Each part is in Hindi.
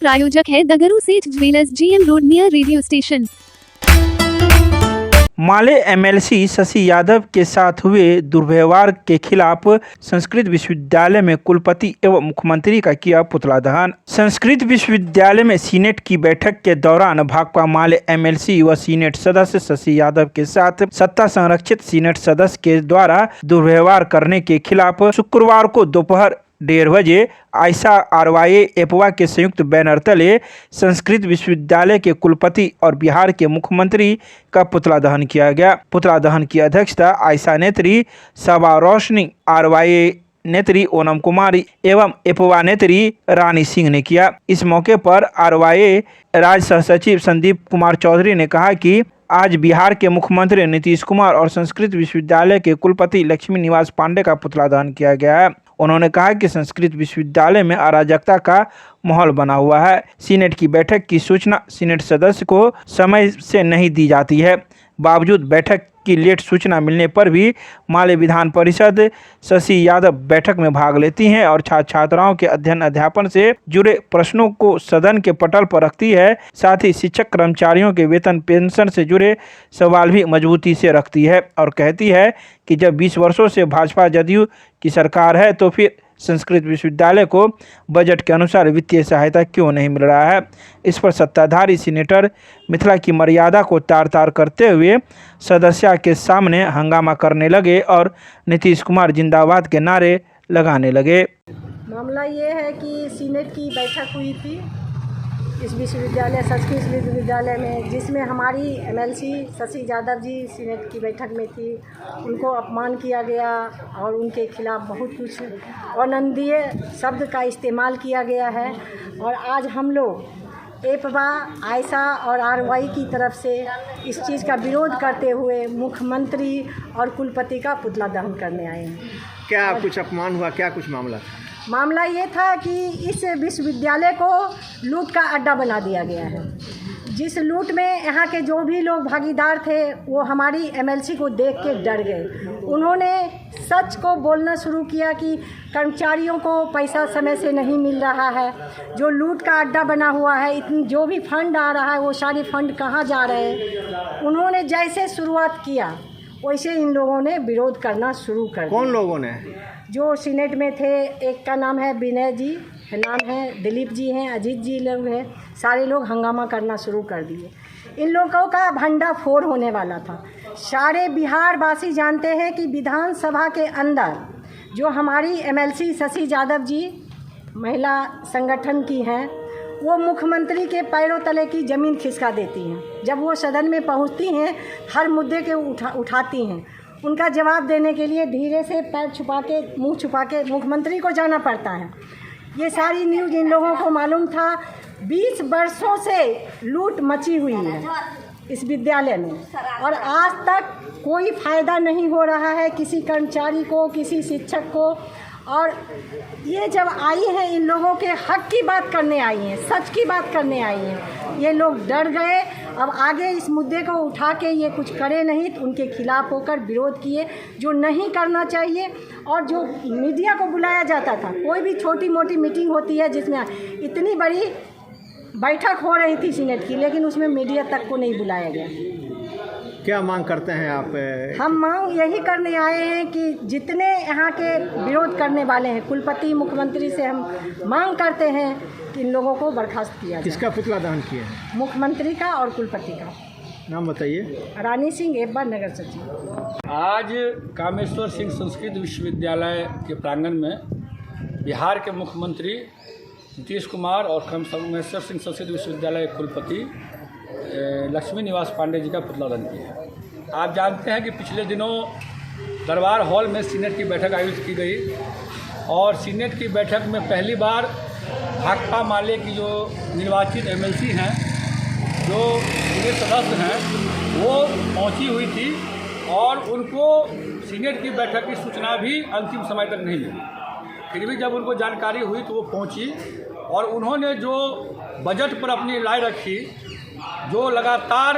प्रायोजक है Dagru Seth jewellers, GM road near radio station. माले एमएलसी शशि यादव के साथ हुए दुर्व्यवहार के खिलाफ संस्कृत विश्वविद्यालय में कुलपति एवं मुख्यमंत्री का किया पुतला दहन। संस्कृत विश्वविद्यालय में सीनेट की बैठक के दौरान भाकपा माले एमएलसी व सीनेट सदस्य शशि यादव के साथ सत्ता संरक्षित सीनेट सदस्य के द्वारा दुर्व्यवहार करने के खिलाफ शुक्रवार को दोपहर 1:30 बजे आयशा आरवाई एपवा के संयुक्त बैनर तले संस्कृत विश्वविद्यालय के कुलपति और बिहार के मुख्यमंत्री का पुतला दहन किया गया। पुतला दहन की अध्यक्षता आयशा नेत्री, सबा रोशनी, आरवाई नेत्री ओनम कुमारी एवं एपवा नेत्री रानी सिंह ने किया। इस मौके पर आरवाई राज्य सह सचिव संदीप कुमार चौधरी ने कहा कि आज बिहार के मुख्यमंत्री नीतीश कुमार और संस्कृत विश्वविद्यालय के कुलपति लक्ष्मी निवास पांडे का पुतला दहन किया गया है। उन्होंने कहा कि संस्कृत विश्वविद्यालय में अराजकता का माहौल बना हुआ है। सीनेट की बैठक की सूचना सीनेट सदस्य को समय से नहीं दी जाती है। बावजूद बैठक की लेट सूचना मिलने पर भी माले विधान परिषद शशि यादव बैठक में भाग लेती हैं और छात्र छात्राओं के अध्ययन अध्यापन से जुड़े प्रश्नों को सदन के पटल पर रखती है। साथ ही शिक्षक कर्मचारियों के वेतन पेंशन से जुड़े सवाल भी मजबूती से रखती है और कहती है कि जब 20 वर्षों से भाजपा जदयू की सरकार है तो फिर संस्कृत विश्वविद्यालय को बजट के अनुसार वित्तीय सहायता क्यों नहीं मिल रहा है। इस पर सत्ताधारी सीनेटर मिथिला की मर्यादा को तार तार करते हुए सदस्य के सामने हंगामा करने लगे और नीतीश कुमार जिंदाबाद के नारे लगाने लगे। मामला ये है कि सीनेट की बैठक हुई थी इस विश्वविद्यालय संस्कृत विश्वविद्यालय में, जिसमें हमारी एमएलसी शशि यादव जी सीनेट की बैठक में थी। उनको अपमान किया गया और उनके खिलाफ बहुत कुछ अनिंदनीय शब्द का इस्तेमाल किया गया है। और आज हम लोग एपवा, आयशा और आरवाई की तरफ से इस चीज़ का विरोध करते हुए मुख्यमंत्री और कुलपति का पुतला दहन करने आए हैं। क्या कुछ अपमान हुआ, क्या कुछ मामला था? मामला ये था कि इस विश्वविद्यालय को लूट का अड्डा बना दिया गया है। जिस लूट में यहाँ के जो भी लोग भागीदार थे वो हमारी एमएलसी को देख के डर गए। उन्होंने सच को बोलना शुरू किया कि कर्मचारियों को पैसा समय से नहीं मिल रहा है, जो लूट का अड्डा बना हुआ है, इतनी जो भी फंड आ रहा है वो सारे फंड कहाँ जा रहे हैं। उन्होंने जैसे शुरुआत किया वैसे इन लोगों ने विरोध करना शुरू कर दिया। कौन लोगों ने? जो सीनेट में थे, एक का नाम है विनय जी, नाम है दिलीप जी हैं, अजीत जी लोग हैं, सारे लोग हंगामा करना शुरू कर दिए। इन लोगों का भंडाफोड़ होने वाला था। सारे बिहार वासी जानते हैं कि विधानसभा के अंदर जो हमारी एमएलसी शशि यादव जी महिला संगठन की हैं, वो मुख्यमंत्री के पैरों तले की ज़मीन खिसका देती हैं। जब वो सदन में पहुंचती हैं, हर मुद्दे के उठाती हैं। उनका जवाब देने के लिए धीरे से पैर छुपा के, मुंह छुपा के मुख्यमंत्री को जाना पड़ता है। ये सारी न्यूज़ इन लोगों को मालूम था। 20 वर्षों से लूट मची हुई है इस विद्यालय में और आज तक कोई फ़ायदा नहीं हो रहा है किसी कर्मचारी को, किसी शिक्षक को। और ये जब आई हैं, इन लोगों के हक की बात करने आई हैं, सच की बात करने आई हैं। ये लोग डर गए। अब आगे इस मुद्दे को उठा के ये कुछ करे नहीं तो उनके खिलाफ होकर विरोध किए, जो नहीं करना चाहिए। और जो मीडिया को बुलाया जाता था, कोई भी छोटी मोटी मीटिंग होती है जिसमें इतनी बड़ी बैठक हो रही थी सीनेट की, लेकिन उसमें मीडिया तक को नहीं बुलाया गया। क्या मांग करते हैं आप? हम मांग यही करने आए हैं कि जितने यहाँ के विरोध करने वाले हैं, कुलपति मुख्यमंत्री से हम मांग करते हैं कि इन लोगों को बर्खास्त किया जाए। किसका पुतला दहन किया है? मुख्यमंत्री का और कुलपति का। नाम बताइए। रानी सिंह, एपवा नगर सचिव। आज कामेश्वर सिंह संस्कृत विश्वविद्यालय के प्रांगण में बिहार के मुख्यमंत्री नीतीश कुमार और कामेश्वर सिंह संस्कृत विश्वविद्यालय के कुलपति लक्ष्मी निवास पांडे जी का पुतला दहन किया। आप जानते हैं कि पिछले दिनों दरबार हॉल में सीनेट की बैठक आयोजित की गई और सीनेट की बैठक में पहली बार भाकपा माले की जो निर्वाचित एमएलसी हैं, जो सीनेट सदस्य हैं, वो पहुंची हुई थी और उनको सीनेट की बैठक की सूचना भी अंतिम समय तक नहीं मिली। फिर भी जब उनको जानकारी हुई तो वो पहुंची और उन्होंने जो बजट पर अपनी राय रखी, जो लगातार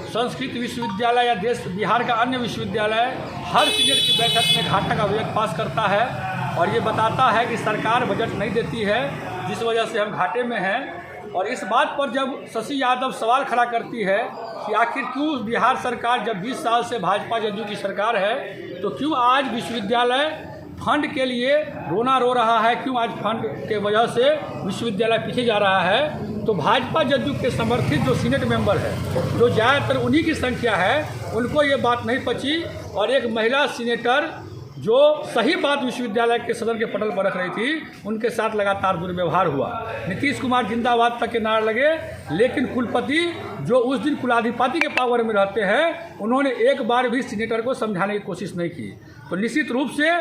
संस्कृत विश्वविद्यालय या देश बिहार का अन्य विश्वविद्यालय हर सीनेट की बैठक में घाटा का बजट पास करता है और ये बताता है कि सरकार बजट नहीं देती है, जिस वजह से हम घाटे में हैं। और इस बात पर जब शशि यादव सवाल खड़ा करती है कि आखिर क्यों बिहार सरकार जब 20 साल से भाजपा जदयू की सरकार है तो क्यों आज विश्वविद्यालय फंड के लिए रोना रो रहा है, क्यों आज फंड के वजह से विश्वविद्यालय पीछे जा रहा है, तो भाजपा जदयू के समर्थित जो सीनेट मेंबर है, जो ज़्यादातर उन्हीं की संख्या है, उनको ये बात नहीं पची और एक महिला सीनेटर जो सही बात विश्वविद्यालय के सदन के पटल पर रख रही थी, उनके साथ लगातार दुर्व्यवहार हुआ। नीतीश कुमार जिंदाबाद तक के नारे लगे, लेकिन कुलपति जो उस दिन कुलाधिपति के पावर में रहते हैं, उन्होंने एक बार भी सीनेटर को समझाने की कोशिश नहीं की। तो निश्चित रूप से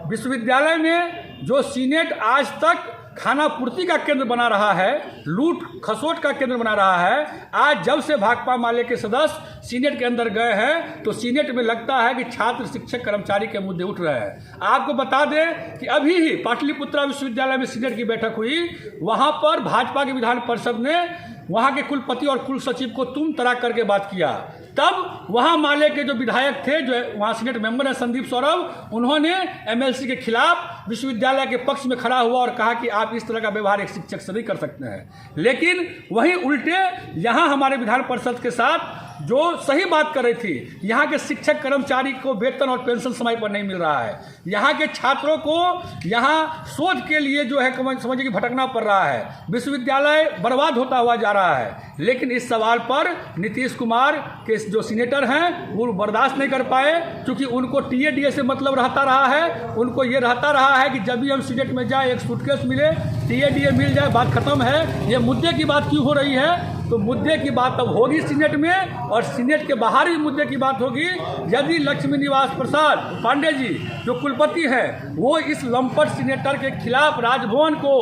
विश्वविद्यालय में जो सीनेट आज तक खाना पूर्ति का केंद्र बना रहा है, लूट खसोट का केंद्र बना रहा है, आज जब से भाकपा माले के सदस्य सीनेट के अंदर गए हैं तो सीनेट में लगता है कि छात्र शिक्षक कर्मचारी के मुद्दे उठ रहे हैं। आपको बता दें कि अभी ही पाटलिपुत्रा विश्वविद्यालय में सीनेट की बैठक हुई, वहां पर भाजपा के विधान परिषद ने वहां के कुलपति और कुल सचिव को तुम तराक करके बात किया। तब वहां माले के जो विधायक थे, जो वहां सीनेट मेंबर हैं संदीप सौरभ, उन्होंने एमएलसी के खिलाफ विश्वविद्यालय के पक्ष में खड़ा हुआ और कहा कि आप इस तरह का व्यवहार एक शिक्षक से नहीं कर सकते हैं। लेकिन वहीं उल्टे यहाँ हमारे विधान परिषद के साथ जो सही बात कर रही थी, यहाँ के शिक्षक कर्मचारी को वेतन और पेंशन समय पर नहीं मिल रहा है, यहाँ के छात्रों को यहाँ शोध के लिए जो है समझिए कि भटकना पड़ रहा है, विश्वविद्यालय बर्बाद होता हुआ जा रहा है। लेकिन इस सवाल पर नीतीश कुमार के जो सीनेटर हैं वो बर्दाश्त नहीं कर पाए, क्योंकि उनको टीएडीए से मतलब रहता रहा है, उनको ये रहता रहा है कि जब भी हम सीनेट में जाए एक सूटकेस मिले, टीएडीए मिल जाए, बात खत्म है। ये मुद्दे की बात क्यों हो रही है? तो मुद्दे की बात अब होगी सीनेट में, और सीनेट के बाहर भी मुद्दे की बात होगी। यदि लक्ष्मी निवास प्रसाद पांडे जी जो कुलपति हैं, वो इस लंपट सीनेटर के खिलाफ राजभवन को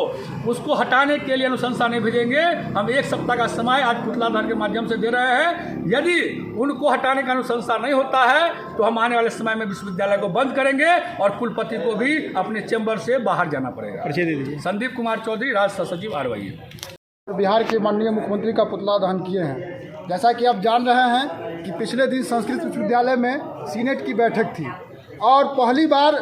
उसको हटाने के लिए अनुशंसा नहीं भेजेंगे, हम 1 सप्ताह का समय आज पुतला दहन के माध्यम से दे रहे हैं। यदि उनको हटाने का अनुशंसा नहीं होता है तो हम आने वाले समय में विश्वविद्यालय को बंद करेंगे और कुलपति को भी अपने चैम्बर से बाहर जाना पड़ेगा। संदीप कुमार चौधरी, राज्य सचिव RYU। बिहार के माननीय मुख्यमंत्री का पुतला दहन किए हैं। जैसा कि आप जान रहे हैं कि पिछले दिन संस्कृत विश्वविद्यालय में सीनेट की बैठक थी और पहली बार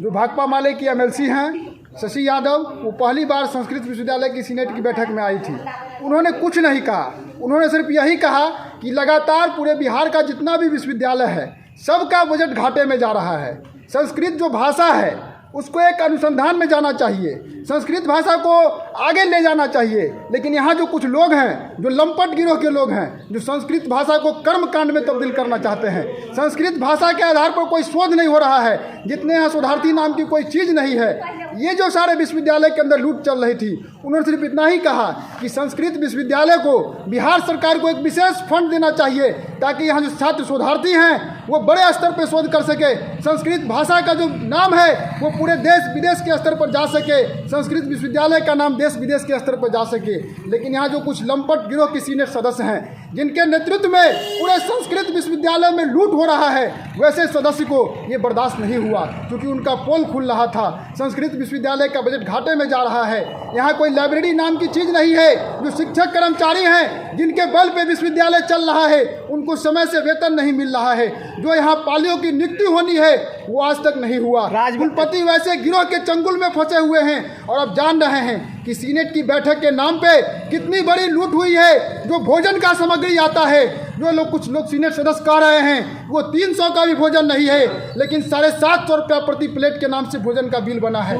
जो भाकपा माले की एमएलसी हैं शशि यादव, वो पहली बार संस्कृत विश्वविद्यालय की सीनेट की बैठक में आई थी। उन्होंने कुछ नहीं कहा, उन्होंने सिर्फ यही कहा कि लगातार पूरे बिहार का जितना भी विश्वविद्यालय है सबका बजट घाटे में जा रहा है। संस्कृत जो भाषा है उसको एक अनुसंधान में जाना चाहिए, संस्कृत भाषा को आगे ले जाना चाहिए। लेकिन यहाँ जो कुछ लोग हैं, जो लंपट गिरोह के लोग हैं, जो संस्कृत भाषा को कर्मकांड में तब्दील करना चाहते हैं, संस्कृत भाषा के आधार पर कोई शोध नहीं हो रहा है, जितने यहाँ शोधार्थी नाम की कोई चीज़ नहीं है। ये जो सारे विश्वविद्यालय के अंदर लूट चल रही थी, उन्होंने सिर्फ इतना ही कहा कि संस्कृत विश्वविद्यालय को बिहार सरकार को एक विशेष फंड देना चाहिए ताकि यहाँ जो छात्र शोधार्थी हैं वो बड़े स्तर पर शोध कर सके, संस्कृत भाषा का जो नाम है वो पूरे देश विदेश के स्तर पर जा सके, संस्कृत विश्वविद्यालय का नाम देश विदेश के स्तर पर जा सके। लेकिन यहाँ जो कुछ लंपट गिरोह के सीनेट सदस्य हैं जिनके नेतृत्व में पूरे संस्कृत विश्वविद्यालय में लूट हो रहा है, वैसे सदस्य को ये बर्दाश्त नहीं हुआ, क्योंकि उनका पोल खुल रहा था। संस्कृत विश्वविद्यालय का बजट घाटे में जा रहा है। यहाँ कोई लाइब्रेरी नाम की चीज़ नहीं है। जो शिक्षक कर्मचारी हैं जिनके बल पे विश्वविद्यालय चल रहा है, उनको समय से वेतन नहीं मिल रहा है। जो यहाँ पालियों की नियुक्ति होनी है वो आज तक नहीं हुआ। कुलपति वैसे गिरोह के चंगुल में फंसे हुए हैं। और अब जान रहे हैं कि सीनेट की बैठक के नाम पे कितनी बड़ी लूट हुई है। जो भोजन का सामग्री आता है, जो लोग कुछ लोग सीनेट सदस्य कह रहे हैं वो 300 का भी भोजन नहीं है, लेकिन 750 रुपया प्रति प्लेट के नाम से भोजन का बिल बना है।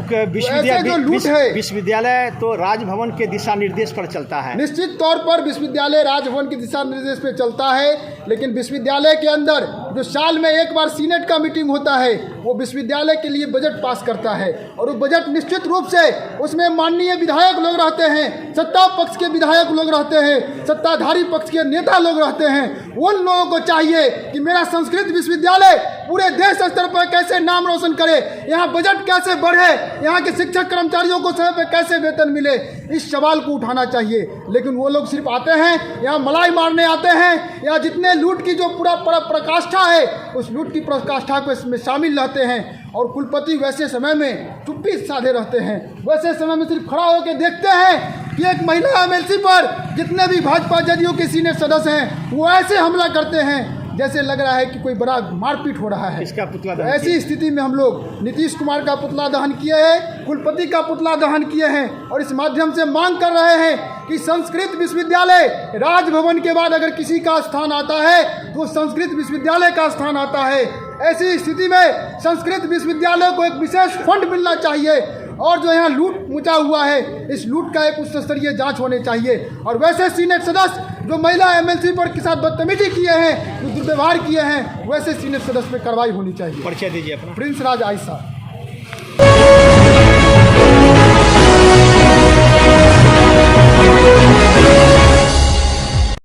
विश्वविद्यालय तो राजभवन के दिशा निर्देश पर चलता है। निश्चित तौर पर विश्वविद्यालय राजभवन के दिशा निर्देश पर चलता है, लेकिन विश्वविद्यालय के अंदर जो साल में एक बार सीनेट का मीटिंग होता है वो विश्वविद्यालय के लिए बजट पास करता है। और वो बजट निश्चित रूप से उसमें माननीय विधायक लोग रहते हैं, सत्ता पक्ष के विधायक लोग रहते हैं, सत्ताधारी पक्ष के नेता लोग रहते हैं। उन लोगों को चाहिए कि मेरा संस्कृत विश्वविद्यालय पूरे देश स्तर पर कैसे नाम रोशन करे, यहाँ बजट कैसे बढ़े, यहाँ के शिक्षक कर्मचारियों को समय पर कैसे वेतन मिले, इस सवाल को उठाना चाहिए। लेकिन वो लोग सिर्फ आते हैं, यहाँ मलाई मारने आते हैं, यहाँ जितने लूट की जो पूरा प्रकाष्ठा है उस लूट की प्रकाष्ठा को इसमें शामिल रहते हैं। और कुलपति वैसे समय में चुप्पी साधे रहते हैं, वैसे समय में सिर्फ खड़ा होकर देखते हैं कि एक महिला एमएलसी पर जितने भी भाजपा जदयू के सीनेट सदस्य हैं वो ऐसे हमला करते हैं। जैसे लग रहा है कि कोई बड़ा मारपीट हो रहा है। इसका पुतला दहन ऐसी स्थिति में हम लोग नीतीश कुमार का पुतला दहन किए हैं, कुलपति का पुतला दहन किए हैं और इस माध्यम से मांग कर रहे हैं कि संस्कृत विश्वविद्यालय राजभवन के बाद अगर किसी का स्थान आता है तो संस्कृत विश्वविद्यालय का स्थान आता है। ऐसी स्थिति में संस्कृत विश्वविद्यालय को एक विशेष फंड मिलना चाहिए और जो यहाँ लूट मचा हुआ है इस लूट का एक उच्च स्तरीय जांच होने चाहिए और वैसे सीनेट सदस्य जो महिला एमएलसी पर के साथ बदतमीजी किए हैं, जो दुर्व्यवहार किए हैं, वैसे सीनेट सदस्य पर कार्रवाई होनी चाहिए। परिचय दीजिए अपना। प्रिंस राज आयशा।